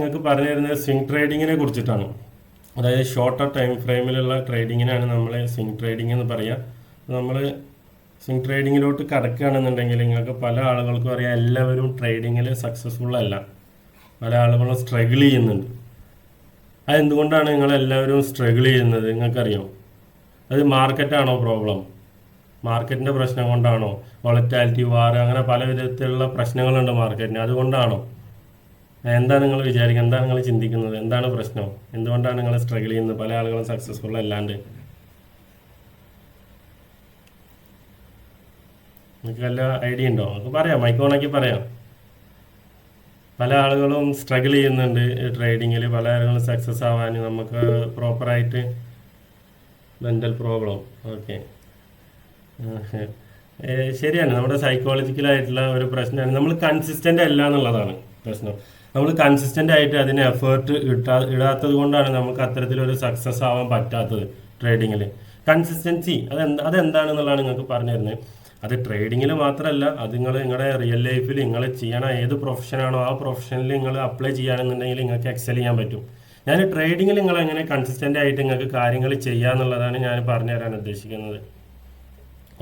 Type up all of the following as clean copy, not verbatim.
നിങ്ങൾക്ക് പറഞ്ഞു തരുന്നത് സ്വിംഗ് ട്രേഡിങ്ങിനെ കുറിച്ചിട്ടാണ്. അതായത് ഷോർട്ടർ ടൈം ഫ്രെയിമിലുള്ള ട്രേഡിങ്ങിനാണ് നമ്മൾ സ്വിംഗ് ട്രേഡിംഗ് എന്ന് പറയുക. നമ്മൾ സ്വിംഗ് ട്രേഡിങ്ങിലോട്ട് കടക്കുകയാണെന്നുണ്ടെങ്കിൽ നിങ്ങൾക്ക് പല ആളുകൾക്കും അറിയാം, എല്ലാവരും ട്രേഡിങ്ങിൽ സക്സസ്ഫുൾ അല്ല. പല ആളുകളും സ്ട്രഗിൾ ചെയ്യുന്നുണ്ട്. അതെന്തുകൊണ്ടാണ് നിങ്ങളെല്ലാവരും സ്ട്രഗിൾ ചെയ്യുന്നത് നിങ്ങൾക്കറിയാം? അത് മാർക്കറ്റാണോ പ്രോബ്ലം? മാർക്കറ്റിൻ്റെ പ്രശ്നം കൊണ്ടാണോ? വോളറ്റാലിറ്റി, വാർ, അങ്ങനെ പല വിധത്തിലുള്ള പ്രശ്നങ്ങളുണ്ട് മാർക്കറ്റിന്. അതുകൊണ്ടാണോ? എന്താണ് നിങ്ങൾ വിചാരിക്കുന്നത്? എന്താണ് നിങ്ങൾ ചിന്തിക്കുന്നത്? എന്താണ് പ്രശ്നം? എന്തുകൊണ്ടാണ് നിങ്ങൾ സ്ട്രഗിൾ ചെയ്യുന്നത്? പല ആളുകളും സക്സസ്ഫുൾ അല്ലാണ്ട്. നിങ്ങൾക്ക് വല്ല ഐഡിയ ഉണ്ടോ? നമുക്ക് പറയാം, മൈക്കോണാക്കി പറയാം. പല ആളുകളും സ്ട്രഗിൾ ചെയ്യുന്നുണ്ട് ട്രേഡിങ്ങിൽ. പല ആളുകളും സക്സസ് ആവാൻ നമുക്ക് പ്രോപ്പറായിട്ട് മെൻ്റൽ പ്രോബ്ലം. ഓക്കെ, ശരിയാണ്. നമ്മുടെ സൈക്കോളജിക്കലായിട്ടുള്ള ഒരു പ്രശ്നമാണ്. നമ്മൾ കൺസിസ്റ്റൻ്റ് അല്ല എന്നുള്ളതാണ് പ്രശ്നം. നമ്മൾ കൺസിസ്റ്റൻ്റ് ആയിട്ട് അതിന് എഫേർട്ട് ഇടാത്തത് കൊണ്ടാണ് നമുക്ക് അത്തരത്തിലൊരു സക്സസ് ആവാൻ പറ്റാത്തത് ട്രേഡിങ്ങിൽ. കൺസിസ്റ്റൻസി അതെന്താണെന്നുള്ളതാണ് നിങ്ങൾക്ക് പറഞ്ഞു തരുന്നത്. അത് ട്രേഡിങ്ങിൽ മാത്രമല്ല, അത് നിങ്ങളുടെ റിയൽ ലൈഫിൽ നിങ്ങൾ ചെയ്യണ ഏത് പ്രൊഫഷനാണോ ആ പ്രൊഫഷനിൽ നിങ്ങൾ അപ്ലൈ ചെയ്യുകയാണെന്നുണ്ടെങ്കിൽ നിങ്ങൾക്ക് എക്സൽ ചെയ്യാൻ പറ്റും. ഞാൻ ട്രേഡിങ്ങിൽ നിങ്ങൾ എങ്ങനെ കൺസിസ്റ്റൻ്റ് ആയിട്ട് നിങ്ങൾക്ക് കാര്യങ്ങൾ ചെയ്യുക ഞാൻ പറഞ്ഞു തരാൻ ഉദ്ദേശിക്കുന്നത്.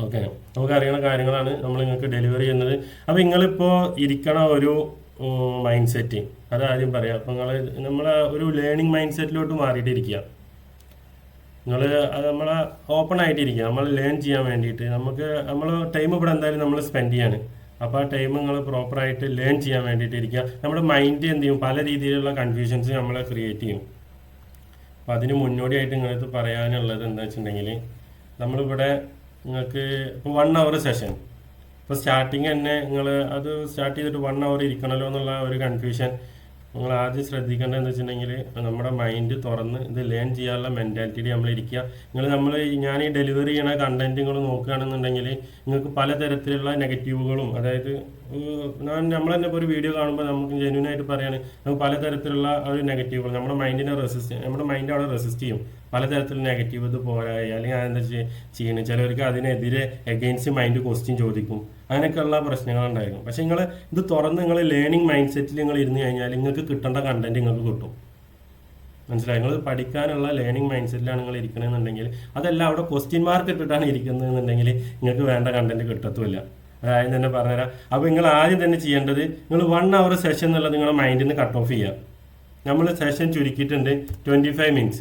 ഓക്കെ, നമുക്ക് അറിയുന്ന കാര്യങ്ങളാണ് നമ്മൾ നിങ്ങൾക്ക് ഡെലിവറി ചെയ്യുന്നത്. അപ്പോൾ നിങ്ങളിപ്പോൾ ഇരിക്കണ ഒരു മൈൻഡ് സെറ്റ്, അതാദ്യം പറയാം. അപ്പോൾ നമ്മളെ ഒരു ലേണിംഗ് മൈൻഡ് സെറ്റിലോട്ട് മാറിയിട്ടിരിക്കുക. നമ്മളെ ഓപ്പൺ ആയിട്ടിരിക്കുക. നമ്മൾ ലേൺ ചെയ്യാൻ വേണ്ടിയിട്ട് നമ്മൾ ടൈം ഇവിടെ എന്തായാലും നമ്മൾ സ്പെൻഡ് ചെയ്യാണ്. അപ്പോൾ ആ ടൈം നിങ്ങൾ പ്രോപ്പറായിട്ട് ലേൺ ചെയ്യാൻ വേണ്ടിയിട്ട് ഇരിക്കുക. നമ്മുടെ മൈൻഡ് എന്ത് ചെയ്യും? പല രീതിയിലുള്ള കൺഫ്യൂഷൻസ് നമ്മളെ ക്രിയേറ്റ് ചെയ്യും. അപ്പോൾ അതിന് മുന്നോടിയായിട്ട് നിങ്ങൾക്ക് പറയാനുള്ളത് എന്താ വെച്ചിട്ടുണ്ടെങ്കിൽ, നമ്മളിവിടെ നിങ്ങൾക്ക് ഇപ്പോൾ 1 hour സെഷൻ, ഇപ്പോൾ സ്റ്റാർട്ടിങ് തന്നെ അത് സ്റ്റാർട്ട് ചെയ്തിട്ട് 1 hour ഇരിക്കണമല്ലോ എന്നുള്ള ഒരു കൺഫ്യൂഷൻ നിങ്ങൾ ആദ്യം ശ്രദ്ധിക്കേണ്ടത് എന്ന് വെച്ചിട്ടുണ്ടെങ്കിൽ, നമ്മുടെ മൈൻഡ് തുറന്ന് ഇത് ലേൺ ചെയ്യാനുള്ള മെൻറ്റാലിറ്റിയിൽ നമ്മൾ ഇരിക്കുക. ഞാൻ ഈ ഡെലിവറി ചെയ്യണ കണ്ടന്റ് നിങ്ങൾ നോക്കുകയാണെന്നുണ്ടെങ്കിൽ നിങ്ങൾക്ക് പലതരത്തിലുള്ള നെഗറ്റീവുകളും, അതായത് നമ്മൾ തന്നെ ഇപ്പോൾ ഒരു വീഡിയോ കാണുമ്പോൾ നമുക്ക് ജെന്യൂനായിട്ട് പറയുകയാണ്, നമുക്ക് പലതരത്തിലുള്ള ഒരു നെഗറ്റീവുകൾ നമ്മുടെ മൈൻഡ് അവിടെ റെസിസ്റ്റ് ചെയ്യും. പലതരത്തിലുള്ള നെഗറ്റീവ്, ഇത് പോരായി അല്ലെങ്കിൽ അതെന്താ ചെയ്യണം. ചിലവർക്ക് അതിനെതിരെ എഗെയിൻസ്റ്റ് മൈൻഡ് ക്വസ്റ്റ്യൻ ചോദിക്കും. അങ്ങനെയൊക്കെയുള്ള പ്രശ്നങ്ങളുണ്ടായിരുന്നു. പക്ഷേ ഇത് തുറന്ന് ലേണിംഗ് മൈൻഡ് സെറ്റിൽ നിങ്ങൾ ഇരുന്ന് കഴിഞ്ഞാൽ നിങ്ങൾക്ക് കിട്ടേണ്ട കണ്ടന്റ് നിങ്ങൾക്ക് കിട്ടും. മനസ്സിലായി? നിങ്ങൾ പഠിക്കാനുള്ള ലേണിംഗ് മൈൻഡ് സെറ്റിലാണ് നിങ്ങൾ ഇരിക്കണമെന്നുണ്ടെങ്കിൽ, അതെല്ലാം അവിടെ ക്വസ്റ്റ്യൻ മാർക്ക് ഇട്ടിട്ടാണ് ഇരിക്കുന്നതെന്നുണ്ടെങ്കിൽ നിങ്ങൾക്ക് വേണ്ട കണ്ടന്റ് കിട്ടത്തുമില്ല. അതായത് തന്നെ പറഞ്ഞുതരാം. അപ്പോൾ നിങ്ങൾ ആദ്യം തന്നെ ചെയ്യേണ്ടത്, നിങ്ങൾ 1 hour സെഷൻ എന്നുള്ളത് നിങ്ങളുടെ മൈൻഡിൽ നിന്ന് കട്ട് ഓഫ് ചെയ്യുക. നമ്മൾ സെഷൻ ചുരുക്കിയിട്ടുണ്ട് 25 minutes.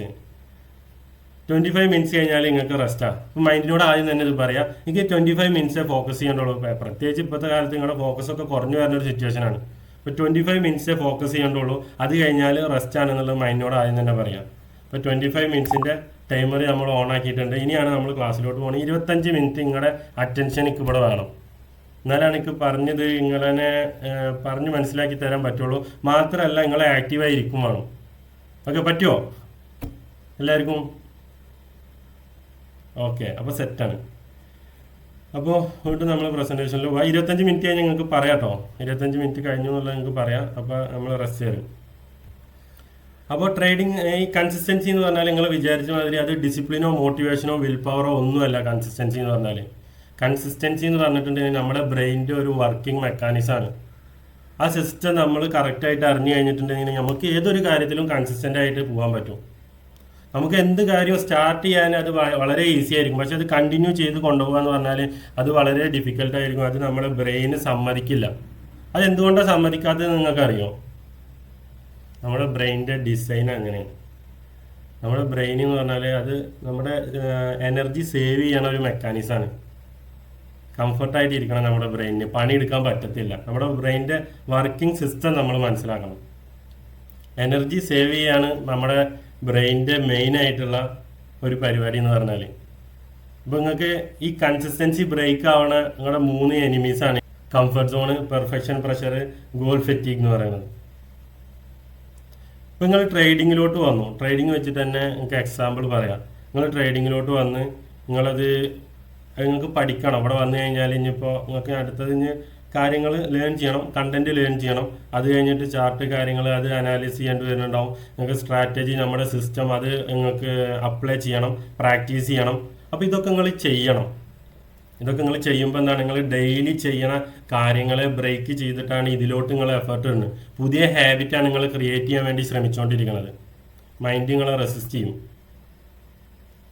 25 minutes കഴിഞ്ഞാൽ നിങ്ങൾക്ക് റെസ്റ്റാണ്. അപ്പോൾ മൈൻഡിനോട് ആദ്യം തന്നെ ഇത് പറയാം, എനിക്ക് 25 minutes ഫോക്കസ് ചെയ്യേണ്ടുള്ളൂ. പ്രത്യേകിച്ച് ഇപ്പോഴത്തെ കാലത്ത് നിങ്ങളുടെ ഫോക്കസൊക്കെ കുറഞ്ഞു വരുന്ന ഒരു സിറ്റുവേഷനാണ്. അപ്പോൾ 25 minutes ഫോക്കസ് ചെയ്യേണ്ടുള്ളൂ. അത് കഴിഞ്ഞാൽ റെസ്റ്റ് ആണെന്നുള്ളത് മൈൻഡിനോട് ആദ്യം തന്നെ പറയാം. അപ്പോൾ 25 minutes ടൈമർ നമ്മൾ ഓൺ ആക്കിയിട്ടുണ്ട്. ഇനിയാണ് നമ്മൾ ക്ലാസ്സിലോട്ട് പോകുന്നത്. 25 minutes നിങ്ങളുടെ അറ്റൻഷൻ എനിക്ക് ഇവിടെ വേണം. എന്നാലാണ് എനിക്ക് പറഞ്ഞത് നിങ്ങളെ പറഞ്ഞ് മനസ്സിലാക്കി തരാൻ പറ്റുള്ളൂ. മാത്രമല്ല നിങ്ങളെ ആക്റ്റീവായി ഇരിക്കും വേണം. ഓക്കെ, പറ്റുമോ എല്ലാവർക്കും? ഓക്കെ, അപ്പോൾ സെറ്റാണ്. അപ്പോൾ വീണ്ടും നമ്മൾ പ്രസൻറ്റേഷനിൽ 25 minutes കഴിഞ്ഞ് നിങ്ങൾക്ക് പറയാം കേട്ടോ. 25 minutes കഴിഞ്ഞു എന്നുള്ളത് നിങ്ങൾക്ക് പറയാം. അപ്പോൾ നമ്മൾ റെസ്റ്റ് തരും. അപ്പോൾ ട്രേഡിങ് ഈ കൺസിസ്റ്റൻസി എന്ന് പറഞ്ഞാൽ നിങ്ങൾ വിചാരിച്ച മാതിരി അത് ഡിസിപ്ലിനോ മോട്ടിവേഷനോ വിൽ പവറോ ഒന്നുമല്ല. കൺസിസ്റ്റൻസി എന്ന് പറഞ്ഞാൽ പറഞ്ഞിട്ടുണ്ടെങ്കിൽ നമ്മുടെ ബ്രെയിനിൻ്റെ ഒരു വർക്കിംഗ് മെക്കാനിസമാണ്. ആ സിസ്റ്റം നമ്മൾ കറക്റ്റായിട്ട് അറിഞ്ഞു കഴിഞ്ഞിട്ടുണ്ടെങ്കിൽ നമുക്ക് ഏതൊരു കാര്യത്തിലും കൺസിസ്റ്റൻ്റ് ആയിട്ട് പോകാൻ പറ്റും. നമുക്ക് എന്ത് കാര്യവും സ്റ്റാർട്ട് ചെയ്യാൻ അത് വളരെ ഈസി ആയിരിക്കും. പക്ഷെ അത് കണ്ടിന്യൂ ചെയ്ത് കൊണ്ടുപോകുക എന്ന് പറഞ്ഞാൽ അത് വളരെ ഡിഫിക്കൽട്ടായിരിക്കും. അത് നമ്മുടെ ബ്രെയിന് സമ്മതിക്കില്ല. അതെന്തുകൊണ്ടാണ് സമ്മതിക്കാത്തത് നിങ്ങൾക്കറിയോ? നമ്മുടെ ബ്രെയിനിൻ്റെ ഡിസൈൻ അങ്ങനെയാണ്. നമ്മുടെ ബ്രെയിൻ എന്ന് പറഞ്ഞാൽ അത് നമ്മുടെ എനർജി സേവ് ചെയ്യണ ഒരു മെക്കാനിസമാണ്. കംഫർട്ടായിട്ട് ഇരിക്കണം നമ്മുടെ ബ്രെയിനിന്. പണിയെടുക്കാൻ പറ്റത്തില്ല. നമ്മുടെ ബ്രെയിനിൻ്റെ വർക്കിംഗ് സിസ്റ്റം നമ്മൾ മനസ്സിലാക്കണം. എനർജി സേവ് ചെയ്യാണ് നമ്മുടെ ബ്രെയിനിൻ്റെ മെയിനായിട്ടുള്ള ഒരു പരിപാടി എന്ന് പറഞ്ഞാൽ. ഇപ്പോൾ നിങ്ങൾക്ക് ഈ കൺസിസ്റ്റൻസി ബ്രേക്ക് ആവണ നിങ്ങളുടെ 3 എനിമീസാണ്: comfort zone, perfection pressure, goal fatigue എന്ന് പറയുന്നത്. ഇപ്പോൾ നിങ്ങൾ ട്രേഡിങ്ങിലോട്ട് വന്നു. ട്രേഡിങ് വെച്ചിട്ട് തന്നെ നിങ്ങൾക്ക് എക്സാമ്പിൾ പറയാം. നിങ്ങൾ ട്രേഡിങ്ങിലോട്ട് വന്ന് നിങ്ങൾക്ക് പഠിക്കണം. ഇവിടെ വന്നു കഴിഞ്ഞാൽ ഇനിയിപ്പോൾ നിങ്ങൾക്ക് അടുത്തത് കാര്യങ്ങൾ ലേൺ ചെയ്യണം, കണ്ടന്റ് ലേൺ ചെയ്യണം. അത് കഴിഞ്ഞിട്ട് ചാർട്ട് കാര്യങ്ങൾ അത് അനാലിസ് ചെയ്യേണ്ടി വരുന്നുണ്ടാവും. നിങ്ങൾക്ക് സ്ട്രാറ്റജി, നമ്മുടെ സിസ്റ്റം അത് നിങ്ങൾക്ക് അപ്ലൈ ചെയ്യണം, പ്രാക്ടീസ് ചെയ്യണം. അപ്പോൾ ഇതൊക്കെ നിങ്ങൾ ചെയ്യണം. ഇതൊക്കെ നിങ്ങൾ ചെയ്യുമ്പോൾ എന്താണ്, നിങ്ങൾ ഡെയിലി ചെയ്യണ കാര്യങ്ങളെ ബ്രേക്ക് ചെയ്തിട്ടാണ് ഇതിലോട്ട് നിങ്ങൾ എഫേർട്ട് ഇടുന്നത്. പുതിയ ഹാബിറ്റാണ് നിങ്ങൾ ക്രിയേറ്റ് ചെയ്യാൻ വേണ്ടി ശ്രമിച്ചുകൊണ്ടിരിക്കുന്നത്. മൈൻഡ് നിങ്ങളെ റെസിസ്റ്റ് ചെയ്യും.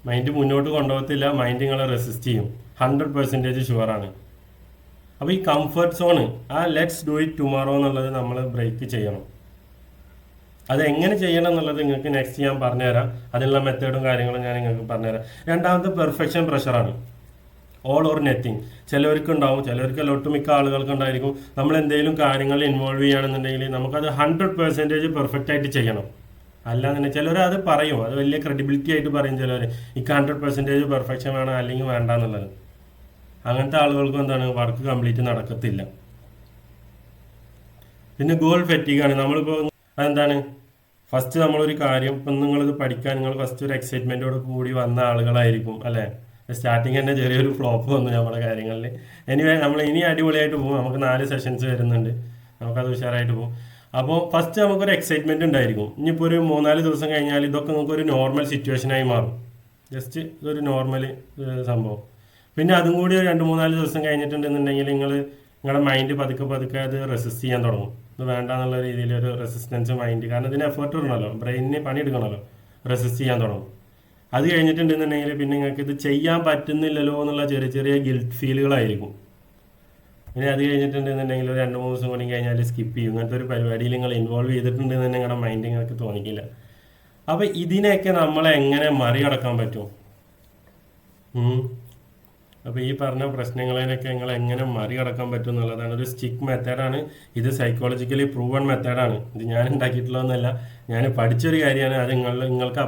മൈൻഡ് മുന്നോട്ട് കൊണ്ടുപോകത്തില്ല, മൈൻഡ് നിങ്ങളെ റെസിസ്റ്റ് ചെയ്യും. 100% ഷുവറാണ്. അപ്പോൾ ഈ കംഫർട്ട് സോണ്, ആ ലെറ്റ്സ് ഡു ഇറ്റ് ടുമോറോ എന്നുള്ളത് നമ്മൾ ബ്രേക്ക് ചെയ്യണം. അത് എങ്ങനെ ചെയ്യണം എന്നുള്ളത് നിങ്ങൾക്ക് നെക്സ്റ്റ് ഞാൻ പറഞ്ഞുതരാം. അതിനുള്ള മെത്തേഡും കാര്യങ്ങളും ഞാൻ നിങ്ങൾക്ക് പറഞ്ഞുതരാം. രണ്ടാമത്തെ പെർഫെക്ഷൻ പ്രഷറാണ്. All or nothing. ചിലവർക്ക് ഉണ്ടാവും, ചിലവർക്ക് ഒട്ടുമിക്ക ആളുകൾക്ക് ഉണ്ടായിരിക്കും. നമ്മൾ എന്തെങ്കിലും കാര്യങ്ങളിൽ ഇൻവോൾവ് ചെയ്യുകയാണെന്നുണ്ടെങ്കിൽ നമുക്കത് 100% പെർഫെക്റ്റ് ആയിട്ട് ചെയ്യണം. അല്ലാതെ ചിലർ അത് പറയും, അത് വലിയ ക്രെഡിബിലിറ്റി ആയിട്ട് പറയും. ചിലർ ഇക്ക് 100% പെർഫെക്ഷൻ വേണം അല്ലെങ്കിൽ വേണ്ട എന്നുള്ളത്. അങ്ങനത്തെ ആളുകൾക്കും എന്താണ്, വർക്ക് കംപ്ലീറ്റ് നടക്കത്തില്ല. പിന്നെ ഗോൾ ഫെറ്റിഗാണ്. നമ്മളിപ്പോൾ അതെന്താണ്, ഫസ്റ്റ് നമ്മളൊരു കാര്യം ഇപ്പം നിങ്ങളിത് പഠിക്കാൻ നിങ്ങൾ ഫസ്റ്റ് ഒരു എക്സൈറ്റ്മെൻറ്റോട് കൂടി വന്ന ആളുകളായിരിക്കും അല്ലേ. സ്റ്റാർട്ടിങ് തന്നെ ചെറിയൊരു ഫ്ലോപ്പ് വന്നു നമ്മുടെ കാര്യങ്ങളിൽ. നമ്മൾ ഇനി അടിപൊളിയായിട്ട് പോകും. നമുക്ക് 4 സെഷൻസ് വരുന്നുണ്ട്, നമുക്കത് ഉഷാറായിട്ട് പോകും. അപ്പോൾ ഫസ്റ്റ് നമുക്കൊരു എക്സൈറ്റ്മെൻറ്റ് ഉണ്ടായിരിക്കും. ഇനിയിപ്പോൾ ഒരു 3-4 ദിവസം കഴിഞ്ഞാൽ ഇതൊക്കെ നമുക്കൊരു നോർമൽ സിറ്റുവേഷനായി മാറും. ജസ്റ്റ് ഇതൊരു നോർമൽ സംഭവം. പിന്നെ അതും കൂടി ഒരു 2-3-4 ദിവസം കഴിഞ്ഞിട്ടുണ്ടെന്നുണ്ടെങ്കിൽ നിങ്ങളുടെ മൈൻഡ് പതുക്കെ അത് റെസിസ്റ്റ് ചെയ്യാൻ തുടങ്ങും. ഇത് വേണ്ട എന്നുള്ള രീതിയിൽ ഒരു റെസിസ്റ്റൻസ് മൈൻഡ്, കാരണം ഇതിന് എഫേർട്ട് ഇടണമല്ലോ, ബ്രെയിനിന് പണിയെടുക്കണമല്ലോ, റെസിസ്റ്റ് ചെയ്യാൻ തുടങ്ങും. അത് കഴിഞ്ഞിട്ടുണ്ടെന്നുണ്ടെങ്കിൽ പിന്നെ നിങ്ങൾക്ക് ഇത് ചെയ്യാൻ പറ്റുന്നില്ലല്ലോ എന്നുള്ള ചെറിയ ചെറിയ ഗിൽറ്റ് ഫീലുകളായിരിക്കും. പിന്നെ അത് കഴിഞ്ഞിട്ടുണ്ടെന്നുണ്ടെങ്കിൽ ഒരു 2-3 ദിവസം കൂടി കഴിഞ്ഞാൽ സ്കിപ്പ് ചെയ്യും. ഇങ്ങനത്തെ ഒരു പരിപാടിയിൽ നിങ്ങൾ ഇൻവോൾവ് ചെയ്തിട്ടുണ്ടെന്ന് നിങ്ങളുടെ മൈൻഡ് നിങ്ങൾക്ക് തോന്നിക്കില്ല. അപ്പോൾ ഇതിനെയൊക്കെ നമ്മളെ എങ്ങനെ മറികടക്കാൻ പറ്റും? അപ്പോൾ ഈ പറഞ്ഞ പ്രശ്നങ്ങളെയൊക്കെ നിങ്ങൾ എങ്ങനെ മറികടക്കാൻ പറ്റും എന്നുള്ളതാണ് ഒരു സ്റ്റിക്ക് മെത്തേഡാണ്. ഇത് സൈക്കോളജിക്കലി പ്രൂവൺ മെത്തേഡാണ്. ഇത് ഞാൻ ഉണ്ടാക്കിയിട്ടുള്ളതൊന്നുമല്ല, ഞാൻ പഠിച്ചൊരു കാര്യമാണ്. അത് നിങ്ങൾക്ക്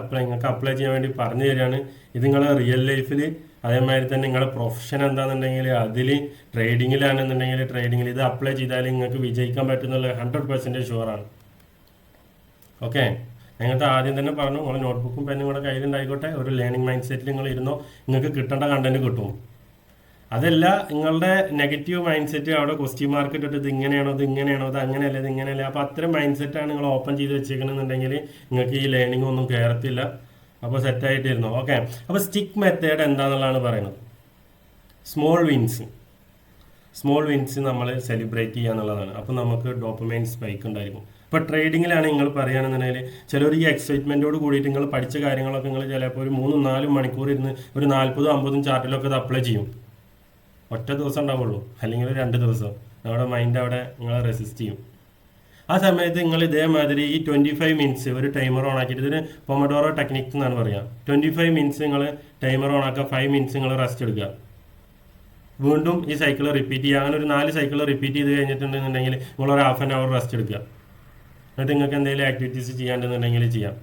അപ്ലൈ ചെയ്യാൻ വേണ്ടി പറഞ്ഞു തരികയാണ്. ഇത് നിങ്ങളെ റിയൽ ലൈഫിൽ, അതേമാതിരി തന്നെ നിങ്ങളുടെ പ്രൊഫഷൻ എന്താണെന്നുണ്ടെങ്കിൽ അതിൽ ട്രേഡിങ്ങിലാണെന്നുണ്ടെങ്കിൽ ട്രേഡിങ്ങിൽ ഇത് അപ്ലൈ ചെയ്താൽ നിങ്ങൾക്ക് വിജയിക്കാൻ പറ്റുന്നുള്ള 100% ഷുവറാണ്. ഓക്കെ, ഞങ്ങൾക്ക് ആദ്യം തന്നെ പറഞ്ഞു, നിങ്ങൾ നോട്ട്ബുക്കും പെന്നും കൂടെ കയ്യിലുണ്ടായിക്കോട്ടെ. ഒരു ലേണിംഗ് മൈൻഡ് സെറ്റിൽ നിങ്ങൾ ഇരുന്നോ, നിങ്ങൾക്ക് കിട്ടേണ്ട കണ്ടന്റ് കിട്ടും. അതല്ല നിങ്ങളുടെ നെഗറ്റീവ് മൈൻഡ് സെറ്റ് അവിടെ ക്വസ്റ്റ്യൻ മാർക്ക് ഇട്ടിട്ട് ഇത് ഇങ്ങനെയാണോ ഇത് അങ്ങനെയല്ല ഇത് ഇങ്ങനെയല്ല. അപ്പോൾ അത്തരം മൈൻഡ് സെറ്റാണ് നിങ്ങൾ ഓപ്പൺ ചെയ്ത് വെച്ചേക്കണമെന്നുണ്ടെങ്കിൽ നിങ്ങൾക്ക് ഈ ലേണിംഗ് ഒന്നും കയറത്തില്ല. അപ്പോൾ സെറ്റായിട്ടിരുന്നു. ഓക്കെ, അപ്പോൾ സ്റ്റിക്ക് മെത്തേഡ് എന്താണെന്നുള്ളതാണ് പറയുന്നത്. സ്മോൾ വിൻസ് നമ്മൾ സെലിബ്രേറ്റ് ചെയ്യുക എന്നുള്ളതാണ്. അപ്പോൾ നമുക്ക് ഡോപ്പമൈൻ സ്പൈക്ക് ഉണ്ടായിരിക്കും. ഇപ്പോൾ ട്രേഡിങ്ങിലാണ് നിങ്ങൾ പറയുകയാണെന്നുണ്ടെങ്കിൽ ചിലർ ഈ എക്സൈറ്റ്മെൻറ്റോട് കൂടിയിട്ട് നിങ്ങൾ പഠിച്ച കാര്യങ്ങളൊക്കെ നിങ്ങൾ ചിലപ്പോൾ ഒരു 3-4 മണിക്കൂർ ഇരുന്ന് ഒരു 40-50 ചാർട്ടിലൊക്കെ ഇത് അപ്ലൈ ചെയ്യും. ഒറ്റ ദിവസം ഉണ്ടാവുള്ളൂ, അല്ലെങ്കിൽ 2 ദിവസം. നമ്മുടെ മൈൻഡ് അവിടെ നിങ്ങളെ റെസിസ്റ്റ് ചെയ്യും. ആ സമയത്ത് നിങ്ങൾ ഇതേമാതിരി ഈ 25 മിനിറ്റ്സ് ഒരു ടൈമർ ഓൺ ആക്കിയിട്ട്, ഇതിന് പൊമഡോറോ ടെക്നിക്സ് എന്നാണ് പറയുക. 25 മിനിറ്റ്സ് നിങ്ങൾ ടൈമർ ഓൺ ആക്കുക, 5 മിനിറ്റ്സ് നിങ്ങൾ റെസ്റ്റ് എടുക്കുക. വീണ്ടും ഈ സൈക്കിൾ റിപ്പീറ്റ് ചെയ്യുക. അങ്ങനെ ഒരു 4 സൈക്കിൾ റിപ്പീറ്റ് ചെയ്ത് കഴിഞ്ഞിട്ടുണ്ടെന്നുണ്ടെങ്കിൽ നിങ്ങളൊരു ½ ആൻ അവർ റെസ്റ്റ് എടുക്കുക. എന്നിട്ട് നിങ്ങൾക്ക് എന്തെങ്കിലും ആക്ടിവിറ്റീസ് ചെയ്യാണ്ടെന്നുണ്ടെങ്കിൽ ചെയ്യാം.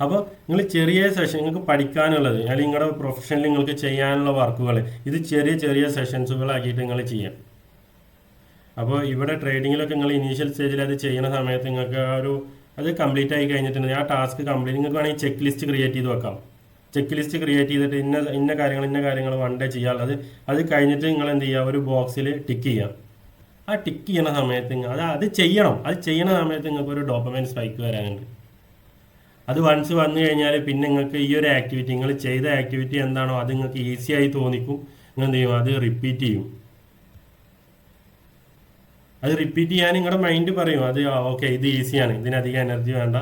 അപ്പോൾ നിങ്ങൾ ചെറിയ സെഷൻ, നിങ്ങൾക്ക് പഠിക്കാനുള്ളത് അല്ലെങ്കിൽ നിങ്ങളുടെ പ്രൊഫഷനിൽ നിങ്ങൾക്ക് ചെയ്യാനുള്ള വർക്കുകൾ ഇത് ചെറിയ ചെറിയ സെഷൻസുകളാക്കിയിട്ട് നിങ്ങൾ ചെയ്യാം. അപ്പോൾ ഇവിടെ ട്രേഡിങ്ങിലൊക്കെ നിങ്ങൾ ഇനീഷ്യൽ സ്റ്റേജിൽ അത് ചെയ്യുന്ന സമയത്ത് നിങ്ങൾക്ക് അത് കംപ്ലീറ്റ് ആയി കഴിഞ്ഞിട്ടുണ്ടെങ്കിൽ ആ ടാസ്ക് കംപ്ലീറ്റ് നിങ്ങൾക്ക് വേണമെങ്കിൽ ചെക്ക് ലിസ്റ്റ് ക്രിയേറ്റ് ചെയ്ത് വെക്കാം. ചെക്ക് ലിസ്റ്റ് ക്രിയേറ്റ് ചെയ്തിട്ട് ഇന്ന കാര്യങ്ങൾ 1 ഡേ ചെയ്യാനുള്ളത് അത് കഴിഞ്ഞിട്ട് നിങ്ങൾ എന്ത് ചെയ്യുക, ഒരു ബോക്സിൽ ടിക്ക് ചെയ്യുക. ആ ടിക്ക് ചെയ്യുന്ന സമയത്ത് അത് ചെയ്യണം. അത് ചെയ്യുന്ന സമയത്ത് നിങ്ങൾക്ക് ഒരു ഡോപ്പമൈൻ സ്പൈക്ക് വരാനുണ്ട്. അത് വൺസ് വന്നു കഴിഞ്ഞാൽ പിന്നെ നിങ്ങൾക്ക് ഈ ഒരു ആക്ടിവിറ്റി, നിങ്ങൾ ചെയ്ത ആക്ടിവിറ്റി എന്താണോ അത് നിങ്ങൾക്ക് ഈസി ആയി തോന്നിക്കും. നിങ്ങൾ എന്ത് ചെയ്യും, അത് റിപ്പീറ്റ് ചെയ്യും. അത് റിപ്പീറ്റ് ചെയ്യാൻ നിങ്ങളുടെ മൈൻഡ് പറയും, അത് ഓക്കെ ഇത് ഈസിയാണ്, ഇതിനധികം എനർജി വേണ്ട,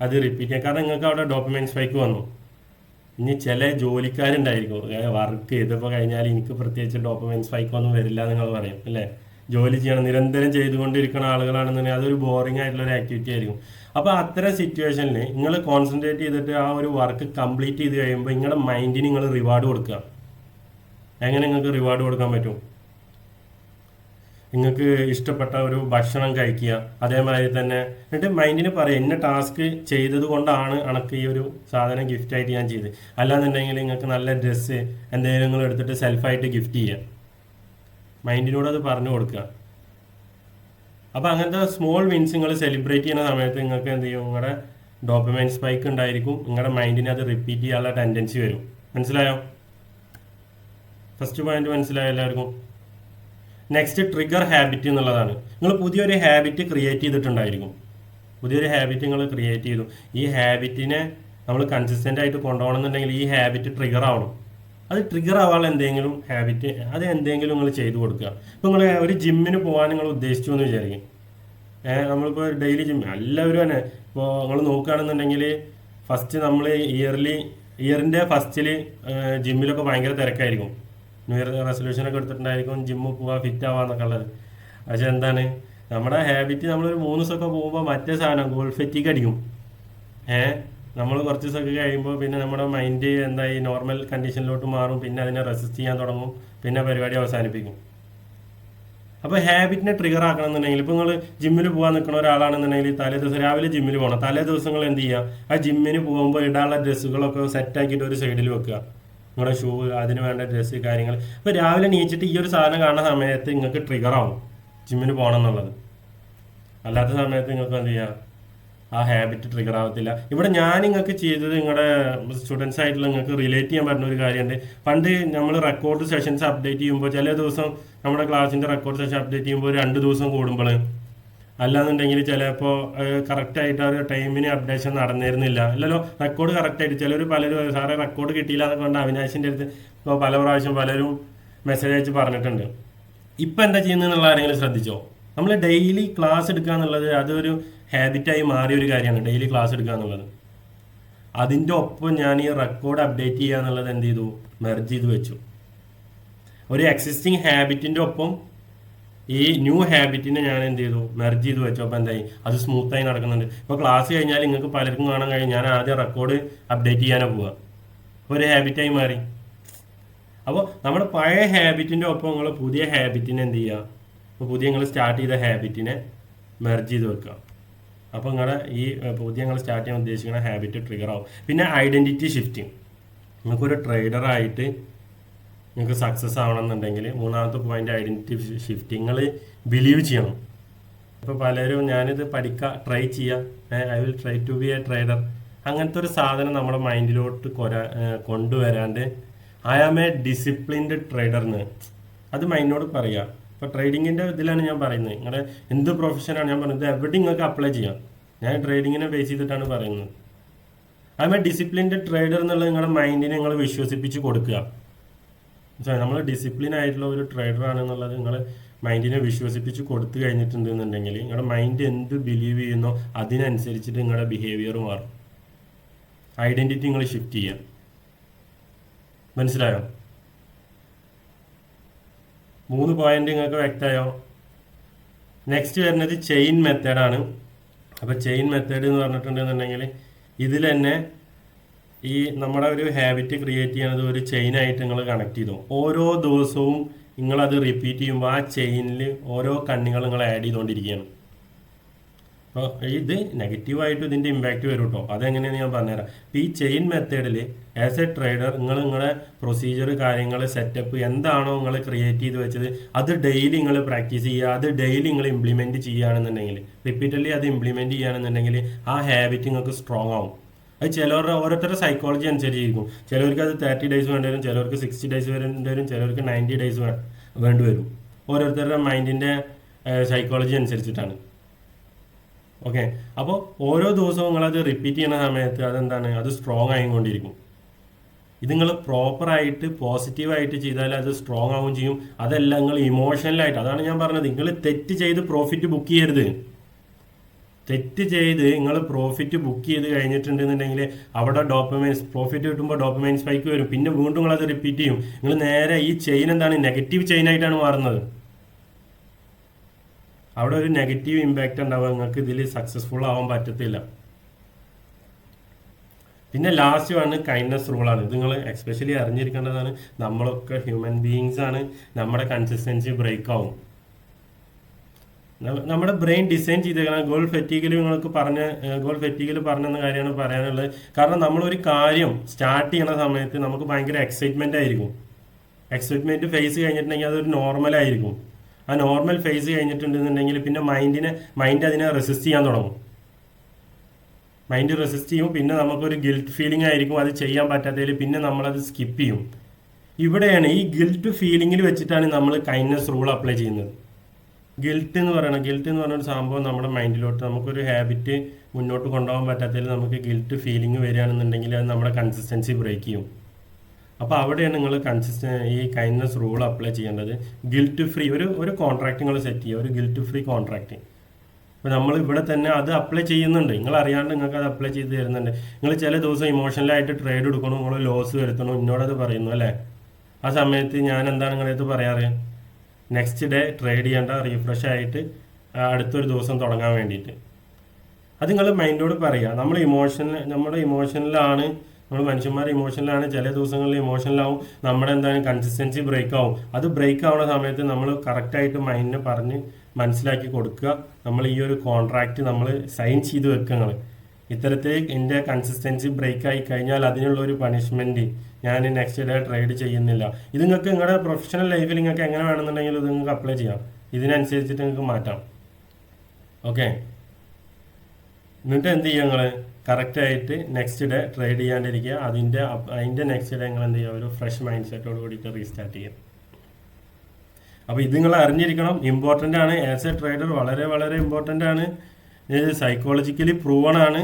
അത് റിപ്പീറ്റ് ചെയ്യാം. കാരണം നിങ്ങൾക്ക് അവിടെ ഡോപ്പമൈൻ സ്പൈക്ക് വന്നു. ഇനി ചില ജോലിക്കാരുണ്ടായിരിക്കും വർക്ക് ചെയ്തപ്പോൾ കഴിഞ്ഞാൽ എനിക്ക് പ്രത്യേകിച്ച് ഡോപ്പമൈൻ സ്പൈക്ക് ഒന്നും വരില്ല നിങ്ങൾ പറയും അല്ലേ. ജോലി ചെയ്യണം, നിരന്തരം ചെയ്തുകൊണ്ടിരിക്കുന്ന ആളുകളാണെന്നുണ്ടെങ്കിൽ അതൊരു ബോറിംഗ് ആയിട്ടുള്ള ഒരു ആക്ടിവിറ്റി ആയിരിക്കും. അപ്പോൾ അത്തരം സിറ്റുവേഷനിൽ നിങ്ങൾ കോൺസെൻട്രേറ്റ് ചെയ്തിട്ട് ആ ഒരു വർക്ക് കംപ്ലീറ്റ് ചെയ്ത് കഴിയുമ്പോൾ നിങ്ങളുടെ മൈൻഡിന് നിങ്ങൾ റിവാർഡ് കൊടുക്കുക. എങ്ങനെ നിങ്ങൾക്ക് റിവാർഡ് കൊടുക്കാൻ പറ്റും? നിങ്ങൾക്ക് ഇഷ്ടപ്പെട്ട ഒരു ഭക്ഷണം കഴിക്കുക. അതേമാതിരി തന്നെ എന്നിട്ട് മൈൻഡിന് പറയുക, ഇന്ന ടാസ്ക് ചെയ്തത് കൊണ്ടാണ് എനിക്ക് ഈ ഒരു സാധനം ഗിഫ്റ്റായിട്ട് ഞാൻ ചെയ്ത്. അല്ലാന്നുണ്ടെങ്കിൽ നിങ്ങൾക്ക് നല്ല ഡ്രസ്സ് എന്തെങ്കിലും നിങ്ങൾ എടുത്തിട്ട് സെൽഫായിട്ട് ഗിഫ്റ്റ് ചെയ്യുക. മൈൻഡിനോട് അത് പറഞ്ഞു കൊടുക്കുക. അപ്പോൾ അങ്ങനത്തെ സ്മോൾ വിൻസ് നിങ്ങൾ സെലിബ്രേറ്റ് ചെയ്യുന്ന സമയത്ത് നിങ്ങൾക്ക് എന്ത് ചെയ്യും, നിങ്ങളുടെ ഡോപ്പമൈൻ സ്പൈക്ക് ഉണ്ടായിരിക്കും. നിങ്ങളുടെ മൈൻഡിന് അത് റിപ്പീറ്റ് ചെയ്യാനുള്ള ടെൻഡൻസി വരും. മനസ്സിലായോ? ഫസ്റ്റ് പോയിന്റ് മനസ്സിലായോ എല്ലാവർക്കും? നെക്സ്റ്റ് ട്രിഗർ ഹാബിറ്റ് എന്നുള്ളതാണ്. നിങ്ങൾ പുതിയൊരു ഹാബിറ്റ് ക്രിയേറ്റ് ചെയ്തിട്ടുണ്ടായിരിക്കും. പുതിയൊരു ഹാബിറ്റ് നിങ്ങൾ ക്രിയേറ്റ് ചെയ്തു. ഈ ഹാബിറ്റിനെ നമ്മൾ കൺസിസ്റ്റൻ്റ് ആയിട്ട് കൊണ്ടുപോകണമെന്നുണ്ടെങ്കിൽ ഈ ഹാബിറ്റ് ട്രിഗർ ആവണം. അത് ട്രിഗർ ആവാനുള്ള എന്തെങ്കിലും ഹാബിറ്റ് അത് എന്തെങ്കിലും നിങ്ങൾ ചെയ്തു കൊടുക്കുക. ഇപ്പോൾ നിങ്ങൾ ഒരു ജിമ്മിന് പോകാൻ നിങ്ങൾ ഉദ്ദേശിച്ചു എന്ന് വിചാരിക്കും. നമ്മളിപ്പോൾ ഡെയിലി ജിം എല്ലാവരും തന്നെ ഇപ്പോൾ നിങ്ങൾ നോക്കുകയാണെന്നുണ്ടെങ്കിൽ ഫസ്റ്റ് നമ്മൾ ഇയറിൻ്റെ ഫസ്റ്റിൽ ജിമ്മിലൊക്കെ ഭയങ്കര തിരക്കായിരിക്കും. ന്യൂ ഇയർ റെസൊല്യൂഷനൊക്കെ എടുത്തിട്ടുണ്ടായിരിക്കും ജിമ്മിൽ പോവുക ഫിറ്റ് ആവാന്നൊക്കെ ഉള്ളത്. പക്ഷെ എന്താണ് നമ്മുടെ ഹാബിറ്റ്, നമ്മളൊരു 3 ദിവസമൊക്കെ പോകുമ്പോൾ മറ്റേ സാധനം ഗോൾ ഫെറ്റിക്ക് അടിക്കും. നമ്മൾ കുറച്ച് ദിവസമൊക്കെ കഴിയുമ്പോൾ പിന്നെ നമ്മുടെ മൈൻഡ് എന്തായി നോർമൽ കണ്ടീഷനിലോട്ട് മാറും. പിന്നെ അതിനെ റെസിസ്റ്റ് ചെയ്യാൻ തുടങ്ങും. പിന്നെ പരിപാടി അവസാനിപ്പിക്കും. അപ്പോൾ ഹാബിറ്റിനെ ട്രിഗർ ആക്കണം എന്നുണ്ടെങ്കിൽ ഇപ്പോൾ നിങ്ങൾ ജിമ്മിൽ പോകാൻ നിൽക്കുന്ന ഒരാളാണെന്നുണ്ടെങ്കിൽ തലേ ദിവസം രാവിലെ ജിമ്മിൽ പോകണം. തലേ ദിവസങ്ങൾ എന്ത് ചെയ്യുക, ആ ജിമ്മിന് പോകുമ്പോൾ ഇടാനുള്ള ഡ്രസ്സുകളൊക്കെ സെറ്റാക്കിയിട്ട് ഒരു സൈഡിൽ വെക്കുക. നിങ്ങളുടെ ഷൂ, അതിന് വേണ്ട ഡ്രസ്സ്, കാര്യങ്ങൾ. ഇപ്പോൾ രാവിലെ നീച്ചിട്ട് ഈ ഒരു സാധനം കാണുന്ന സമയത്ത് നിങ്ങൾക്ക് ട്രിഗർ ആവും ജിമ്മിന് പോകണം എന്നുള്ളത്. അല്ലാത്ത സമയത്ത് നിങ്ങൾക്ക് എന്ത് ചെയ്യുക, ആ ഹാബിറ്റ് ട്രിഗർ ആവത്തില്ല. ഇവിടെ ഞാൻ നിങ്ങൾക്ക് ചെയ്തത് നിങ്ങളുടെ സ്റ്റുഡൻസ് ആയിട്ടുള്ള നിങ്ങൾക്ക് റിലേറ്റ് ചെയ്യാൻ പറ്റുന്ന ഒരു കാര്യമുണ്ട്. പണ്ട് നമ്മൾ റെക്കോർഡ് സെഷൻസ് അപ്ഡേറ്റ് ചെയ്യുമ്പോൾ ചില ദിവസം നമ്മുടെ ക്ലാസ്സിൻ്റെ റെക്കോർഡ് സെഷൻ അപ്ഡേറ്റ് ചെയ്യുമ്പോൾ 2 ദിവസം കൂടുമ്പോൾ, അല്ലാന്നുണ്ടെങ്കിൽ ചിലപ്പോൾ കറക്റ്റായിട്ട് ആ ഒരു ടൈമിന് അപ്ഡേഷൻ നടന്നിരുന്നില്ല. അല്ലല്ലോ, റെക്കോർഡ് കറക്റ്റായിട്ട് പലരും സാറേ റെക്കോർഡ് കിട്ടിയില്ല എന്നൊക്കെ കൊണ്ട് അവിനാശിൻ്റെ അടുത്ത് ഇപ്പോൾ പല പ്രാവശ്യം പലരും മെസ്സേജ് അയച്ച് പറഞ്ഞിട്ടുണ്ട്. ഇപ്പം എന്താ ചെയ്യുന്നതെന്നുള്ള ആരെങ്കിലും ശ്രദ്ധിച്ചോ? നമ്മൾ ഡെയിലി ക്ലാസ് എടുക്കുക എന്നുള്ളത് അതൊരു ഹാബിറ്റായി മാറിയ ഒരു കാര്യമാണ്. ഡെയിലി ക്ലാസ് എടുക്കുക എന്നുള്ളത്. അതിൻ്റെ ഒപ്പം ഞാൻ ഈ റെക്കോർഡ് അപ്ഡേറ്റ് ചെയ്യുക എന്നുള്ളത് എന്ത് ചെയ്തു, മെർജ് ചെയ്ത് വെച്ചു. ഒരു എക്സിസ്റ്റിംഗ് ഹാബിറ്റിൻ്റെ ഒപ്പം ഈ ന്യൂ ഹാബിറ്റിനെ ഞാൻ എന്ത് ചെയ്തു, മെർജ് ചെയ്ത് വെച്ചു. അപ്പോൾ എന്തായി, അത് സ്മൂത്തായി നടക്കുന്നുണ്ട്. ഇപ്പോൾ ക്ലാസ് കഴിഞ്ഞാൽ നിങ്ങൾക്ക് പലർക്കും കാണാൻ കഴിയും ഞാൻ ആദ്യം റെക്കോർഡ് അപ്ഡേറ്റ് ചെയ്യാനോ പോവുക. അപ്പോൾ ഒരു ഹാബിറ്റായി മാറി. അപ്പോൾ നമ്മുടെ പഴയ ഹാബിറ്റിൻ്റെ ഒപ്പം നിങ്ങൾ പുതിയ ഹാബിറ്റിനെ എന്ത് ചെയ്യുക, ഇപ്പോൾ പുതിയ നിങ്ങൾ സ്റ്റാർട്ട് ചെയ്ത ഹാബിറ്റിനെ മെർജ് ചെയ്ത് വെക്കുക. അപ്പോൾ നിങ്ങളുടെ ഈ പുതിയ നിങ്ങൾ സ്റ്റാർട്ട് ചെയ്യാൻ ഉദ്ദേശിക്കുന്ന ഹാബിറ്റ് ട്രിഗർ ആവും. പിന്നെ ഐഡൻറ്റിറ്റി ഷിഫ്റ്റിംഗ്. നിങ്ങൾക്കൊരു ട്രേഡറായിട്ട് നിങ്ങൾക്ക് സക്സസ് ആവണമെന്നുണ്ടെങ്കിൽ മൂന്നാമത്തെ പോയിന്റ് ഐഡൻറ്റിറ്റി ഷിഫ്റ്റിംഗ്. നിങ്ങൾ ബിലീവ് ചെയ്യണം. ഇപ്പോൾ പലരും ഞാനിത് ട്രൈ ചെയ്യാം, I will try to be a trader, അങ്ങനത്തെ ഒരു സാധനം നമ്മുടെ മൈൻഡിലോട്ട് കൊണ്ടുവരാണ്ട് ഐ ആം എ ഡിസിപ്ലിൻഡ് ട്രേഡർന്ന് അത് മൈൻഡിനോട് പറയുക. ഇപ്പോൾ ട്രേഡിങ്ങിൻ്റെ ഇതിലാണ് ഞാൻ പറയുന്നത്. നിങ്ങളുടെ എന്ത് പ്രൊഫഷനാണ് ഞാൻ പറയുന്നത്, എവിടെ നിങ്ങൾക്ക് അപ്ലൈ ചെയ്യാം. ഞാൻ ട്രേഡിങ്ങിനെ ബേസ് ചെയ്തിട്ടാണ് പറയുന്നത്. I am a disciplined trader എന്നുള്ളത് നിങ്ങളുടെ മൈൻഡിനെ നിങ്ങൾ വിശ്വസിപ്പിച്ച് കൊടുക്കുക. നമ്മൾ ഡിസിപ്ലിൻ ആയിട്ടുള്ള ഒരു ട്രേഡർ ആണെന്നുള്ളത് നിങ്ങൾ മൈൻഡിനെ വിശ്വസിപ്പിച്ച് കൊടുത്തു കഴിഞ്ഞിട്ടുണ്ടെന്നുണ്ടെങ്കിൽ നിങ്ങളുടെ മൈൻഡ് എന്ത് ബിലീവ് ചെയ്യുന്നോ അതിനനുസരിച്ചിട്ട് നിങ്ങളുടെ ബിഹേവിയർ മാറും. ഐഡൻറ്റിറ്റി നിങ്ങൾ ഷിഫ്റ്റ് ചെയ്യുക. മനസ്സിലായോ? 3 പോയിന്റ് നിങ്ങൾക്ക് വ്യക്തമായോ? നെക്സ്റ്റ് വരുന്നത് ചെയിൻ മെത്തേഡാണ്. അപ്പോൾ ചെയിൻ മെത്തേഡ് എന്ന് പറഞ്ഞിട്ടുണ്ടെന്നുണ്ടെങ്കിൽ ഇതിൽ തന്നെ ഈ നമ്മുടെ ഒരു ഹാബിറ്റ് ക്രിയേറ്റ് ചെയ്യുന്നത് ഒരു ചെയിനായിട്ട് നിങ്ങൾ കണക്ട് ചെയ്തു. ഓരോ ദിവസവും നിങ്ങളത് റിപ്പീറ്റ് ചെയ്യുമ്പോൾ ആ ചെയിനിൽ ഓരോ കണ്ണികൾ നിങ്ങൾ ആഡ് ചെയ്തുകൊണ്ടിരിക്കുകയാണ്. അപ്പോൾ ഇത് നെഗറ്റീവായിട്ട് ഇതിൻ്റെ ഇമ്പാക്റ്റ് വരും കേട്ടോ. അതെങ്ങനെയാണ് ഞാൻ പറഞ്ഞുതരാം. അപ്പോൾ ഈ ചെയിൻ മെത്തേഡിൽ ആസ് എ ട്രേഡർ നിങ്ങളുടെ പ്രൊസീജിയർ, കാര്യങ്ങൾ, സെറ്റപ്പ് എന്താണോ നിങ്ങൾ ക്രിയേറ്റ് ചെയ്ത് വെച്ചത് അത് ഡെയിലി നിങ്ങൾ പ്രാക്ടീസ് ചെയ്യുക. അത് ഡെയിലി നിങ്ങൾ ഇംപ്ലിമെൻറ്റ് ചെയ്യുകയാണെന്നുണ്ടെങ്കിൽ, റിപ്പീറ്റഡ്ലി അത് ഇംപ്ലിമെൻറ്റ് ചെയ്യുകയാണെന്നുണ്ടെങ്കിൽ ആ ഹാബിറ്റ് നിങ്ങൾക്ക് സ്ട്രോങ് ആവും. അത് ചിലവരുടെ ഓരോരുത്തരുടെ സൈക്കോളജി അനുസരിച്ചിരിക്കും. ചിലവർക്ക് അത് 30 ഡേയ്സ് വേണ്ടി വരും, ചിലവർക്ക് 60 ഡേയ്സ് വേണ്ടി വരും, ചിലവർക്ക് 90 ഡേയ്സ് വേണ്ടി വരും. ഓരോരുത്തരുടെ മൈൻഡിൻ്റെ സൈക്കോളജി അനുസരിച്ചിട്ടാണ്. ഓക്കെ. അപ്പോൾ ഓരോ ദിവസവും നിങ്ങളത് റിപ്പീറ്റ് ചെയ്യുന്ന സമയത്ത് അതെന്താണ്, അത് സ്ട്രോങ് ആയിക്കൊണ്ടിരിക്കും. ഇത് നിങ്ങൾ പ്രോപ്പറായിട്ട് പോസിറ്റീവായിട്ട് ചെയ്താൽ അത് സ്ട്രോങ് ആവുകയും ചെയ്യും. അതല്ല നിങ്ങൾ ഇമോഷണലായിട്ട്, അതാണ് ഞാൻ പറഞ്ഞത്, നിങ്ങൾ തെറ്റ് ചെയ്ത് പ്രോഫിറ്റ് ബുക്ക് ചെയ്യരുത്. തെറ്റ് ചെയ്ത് നിങ്ങൾ പ്രോഫിറ്റ് ബുക്ക് ചെയ്ത് കഴിഞ്ഞിട്ടുണ്ടെന്നുണ്ടെങ്കിൽ അവിടെ പ്രോഫിറ്റ് കിട്ടുമ്പോൾ ഡോപ്പമൈൻ സ്പൈക്ക് വരും. പിന്നെ വീണ്ടും നിങ്ങളത് റിപ്പീറ്റ് ചെയ്യും. നിങ്ങൾ നേരെ ഈ ചെയിൻ എന്താണ്, നെഗറ്റീവ് ചെയിനായിട്ടാണ് മാറുന്നത്. അവിടെ ഒരു നെഗറ്റീവ് ഇമ്പാക്റ്റ് ഉണ്ടാവുക. നിങ്ങൾക്ക് ഇതിൽ സക്സസ്ഫുൾ ആവാൻ പറ്റത്തില്ല. പിന്നെ ലാസ്റ്റ് വന്ന് കൈൻഡ്നെസ് റൂളാണ്. ഇത് നിങ്ങൾ എക്സ്പെഷ്യലി അറിഞ്ഞിരിക്കേണ്ടതാണ്. നമ്മളൊക്കെ ഹ്യൂമൻ ബീയിങ്സ് ആണ്. നമ്മുടെ കൺസിസ്റ്റൻസി ബ്രേക്ക് ആവും. നമ്മുടെ ബ്രെയിൻ ഡിസൈൻ ചെയ്തേക്കണം. ഗോൾ ഫെറ്റീഗിൽ പറഞ്ഞെന്ന കാര്യമാണ് പറയാനുള്ളത്. കാരണം നമ്മളൊരു കാര്യം സ്റ്റാർട്ട് ചെയ്യുന്ന സമയത്ത് നമുക്ക് ഭയങ്കര എക്സൈറ്റ്മെൻ്റ് ആയിരിക്കും. എക്സൈറ്റ്മെൻറ്റ് ഫേസ് കഴിഞ്ഞിട്ടുണ്ടെങ്കിൽ അതൊരു നോർമലായിരിക്കും. ആ നോർമൽ ഫേസ് കഴിഞ്ഞിട്ടുണ്ടെന്നുണ്ടെങ്കിൽ പിന്നെ മൈൻഡ് അതിനെ റെസിസ്റ്റ് ചെയ്യാൻ തുടങ്ങും. മൈൻഡ് റെസിസ്റ്റ് ചെയ്യും. പിന്നെ നമുക്കൊരു ഗിൽറ്റ് ഫീലിംഗ് ആയിരിക്കും അത് ചെയ്യാൻ പറ്റാത്തതിൽ. പിന്നെ നമ്മളത് സ്കിപ്പ് ചെയ്യും. ഇവിടെയാണ് ഈ ഗിൽറ്റ് ഫീലിങ്ങിൽ വെച്ചിട്ടാണ് നമ്മൾ കൈൻഡ്നെസ് റൂൾ അപ്ലൈ ചെയ്യുന്നത്. ഗിൽറ്റ് എന്ന് പറയുന്ന ഒരു സംഭവം നമ്മുടെ മൈൻഡിലോട്ട്, നമുക്കൊരു ഹാബിറ്റ് മുന്നോട്ട് കൊണ്ടുപോകാൻ പറ്റാത്തതിൽ നമുക്ക് ഗിൽറ്റ് ഫീലിംഗ് വരികയാണെന്നുണ്ടെങ്കിൽ അത് നമ്മുടെ കൺസിസ്റ്റൻസി ബ്രേക്ക് ചെയ്യും. അപ്പോൾ അവിടെയാണ് നിങ്ങൾ ഈ കൈൻഡ്നെസ് റൂൾ അപ്ലൈ ചെയ്യേണ്ടത്. ഗിൽറ്റ് ഫ്രീ ഒരു കോൺട്രാക്ട് നിങ്ങൾ സെറ്റ് ചെയ്യുക, ഒരു ഗിൽറ്റ് ഫ്രീ കോൺട്രാക്ട്. അപ്പോൾ നമ്മൾ ഇവിടെ തന്നെ അത് അപ്ലൈ ചെയ്യുന്നുണ്ട്, നിങ്ങൾ അറിയാണ്ട് നിങ്ങൾക്ക് അത് അപ്ലൈ ചെയ്ത് തരുന്നുണ്ട്. നിങ്ങൾ ചില ദിവസം ഇമോഷണലായിട്ട് ട്രേഡ് എടുക്കണം, നിങ്ങൾ ലോസ് വരുത്തണം, എന്നോടത് പറയുന്നു അല്ലേ. ആ സമയത്ത് ഞാൻ എന്താണ് നിങ്ങളടുത്ത് പറയാറ്, നെക്സ്റ്റ് ഡേ ട്രേഡ് ചെയ്യേണ്ട, റീഫ്രഷ് ആയിട്ട് അടുത്തൊരു ദിവസം തുടങ്ങാൻ വേണ്ടിയിട്ട്. അത് നിങ്ങൾ മൈൻഡോട് പറയുക. നമ്മുടെ ഇമോഷനിലാണ്, നമ്മൾ മനുഷ്യന്മാർ ഇമോഷനിലാണ്. ചില ദിവസങ്ങളിൽ ഇമോഷനിലാവും, നമ്മുടെ എന്താണ് കൺസിസ്റ്റൻസി ബ്രേക്ക് ആവും. അത് ബ്രേക്ക് ആവുന്ന സമയത്ത് നമ്മൾ കറക്റ്റായിട്ട് മൈൻഡിനെ പറഞ്ഞ് മനസ്സിലാക്കി കൊടുക്കുക. നമ്മൾ ഈ ഒരു കോൺട്രാക്റ്റ് നമ്മൾ സൈൻ ചെയ്ത് വെക്കുക. ഇത്തരത്തിൽ എൻ്റെ കൺസിസ്റ്റൻസി ബ്രേക്ക് ആയി കഴിഞ്ഞാൽ അതിനുള്ള ഒരു പണിഷ്മെൻറ്റ് ഞാൻ നെക്സ്റ്റ് ഡേ ട്രേഡ് ചെയ്യുന്നില്ല. ഇത് നിങ്ങൾക്ക് നിങ്ങളുടെ പ്രൊഫഷണൽ ലൈഫിൽ നിങ്ങൾക്ക് എങ്ങനെ വേണമെന്നുണ്ടെങ്കിൽ ഇത് നിങ്ങൾക്ക് അപ്ലൈ ചെയ്യാം. ഇതിനനുസരിച്ചിട്ട് നിങ്ങൾക്ക് മാറ്റാം. ഓക്കെ, എന്നിട്ട് എന്ത് ചെയ്യുക, നിങ്ങൾ കറക്റ്റായിട്ട് നെക്സ്റ്റ് ഡേ ട്രേഡ് ചെയ്യാണ്ടിരിക്കുക. അതിൻ്റെ നെക്സ്റ്റ് ഡേ നിങ്ങൾ എന്ത് ചെയ്യുക, ഒരു ഫ്രഷ് മൈൻഡ് സെറ്റോട് കൂടിയിട്ട് റീസ്റ്റാർട്ട് ചെയ്യുക. അപ്പോൾ ഇത് നിങ്ങൾ അറിഞ്ഞിരിക്കണം, ഇമ്പോർട്ടൻ്റ് ആണ്. ആസ് എ ട്രേഡർ വളരെ വളരെ ഇമ്പോർട്ടൻ്റ് ആണ്. ഇത് സൈക്കോളജിക്കലി പ്രൂവൺ ആണ്.